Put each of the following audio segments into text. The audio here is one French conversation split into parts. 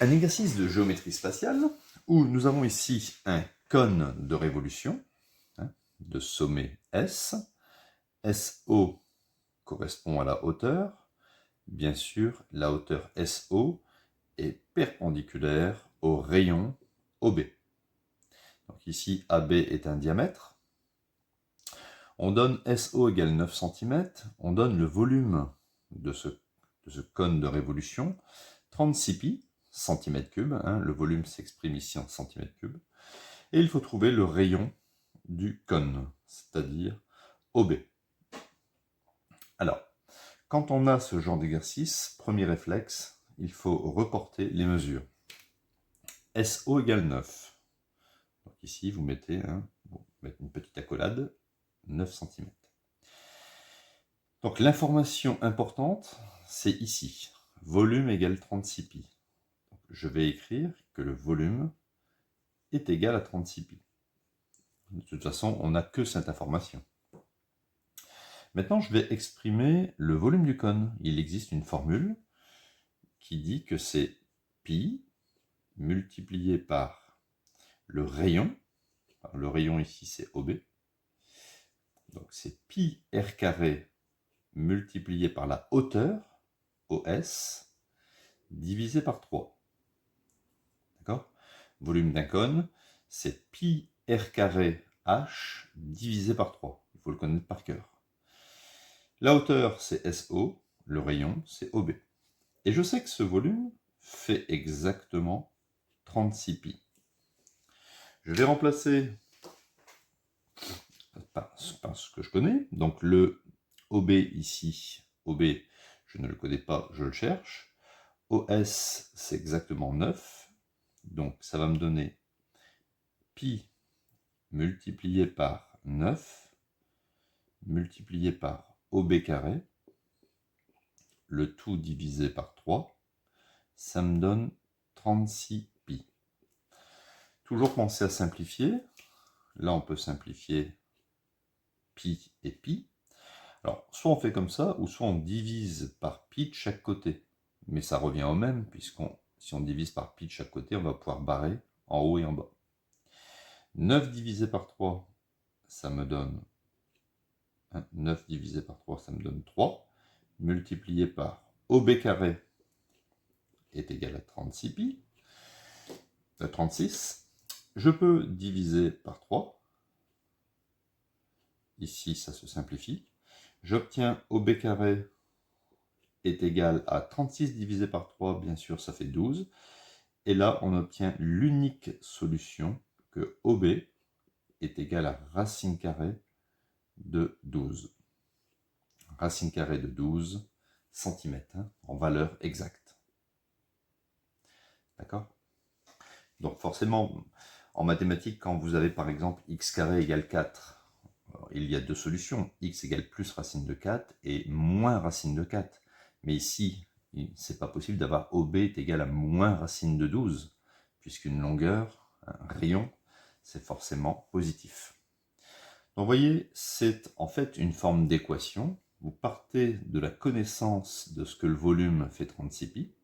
Un exercice de géométrie spatiale où nous avons ici un cône de révolution de sommet S. SO correspond à la hauteur. Bien sûr, la hauteur SO est perpendiculaire au rayon OB. Donc ici, AB est un diamètre. On donne SO égale 9 cm. On donne le volume de ce cône de révolution, 36 pi, cm3. Le volume s'exprime ici en cm3. Et il faut trouver le rayon du cône, c'est-à-dire OB. Alors, quand on a ce genre d'exercice, premier réflexe, il faut reporter les mesures. SO égale 9. Donc ici, vous mettez, une petite accolade, 9 cm. Donc l'information importante, c'est ici. Volume égale 36 pi. Donc, je vais écrire que le volume est égal à 36 pi. De toute façon, on n'a que cette information. Maintenant, je vais exprimer le volume du cône. Il existe une formule qui dit que c'est pi multiplié par le rayon. Alors, le rayon ici, c'est OB. Donc, c'est pi r carré multiplié par la hauteur, OS, divisé par 3. D'accord? Volume d'un cône, c'est pi r carré h divisé par 3. Il faut le connaître par cœur. La hauteur, c'est SO, le rayon, c'est OB. Et je sais que ce volume fait exactement 36 pi. Je vais remplacer par ce que je connais. Donc le OB ici, OB, je ne le connais pas, je le cherche. OS, c'est exactement 9. Donc ça va me donner pi multiplié par 9 multiplié par OB carré, le tout divisé par 3, ça me donne 36 pi. Toujours penser à simplifier. Là, on peut simplifier pi et pi. Alors, soit on fait comme ça, ou soit on divise par pi de chaque côté. Mais ça revient au même, si on divise par pi de chaque côté, on va pouvoir barrer en haut et en bas. 9 divisé par 3, ça me donne 9 divisé par 3, ça me donne 3. Multiplié par OB carré est égal à 36 pi. 36. Je peux diviser par 3. Ici, ça se simplifie. J'obtiens OB carré est égal à 36 divisé par 3, bien sûr, ça fait 12. Et là, on obtient l'unique solution que OB est égal à racine carrée de 12. Racine carrée de 12 cm, en valeur exacte. D'accord? Donc forcément, en mathématiques, quand vous avez par exemple x carré égale 4, il y a deux solutions, x égale plus racine de 4 et moins racine de 4. Mais ici, c'est pas possible d'avoir OB est égal à moins racine de 12, puisqu'une longueur, un rayon, c'est forcément positif. Donc vous voyez, c'est en fait une forme d'équation. Vous partez de la connaissance de ce que le volume fait 36 pi,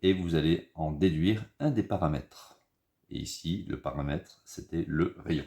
et vous allez en déduire un des paramètres. Et ici, le paramètre, c'était le rayon.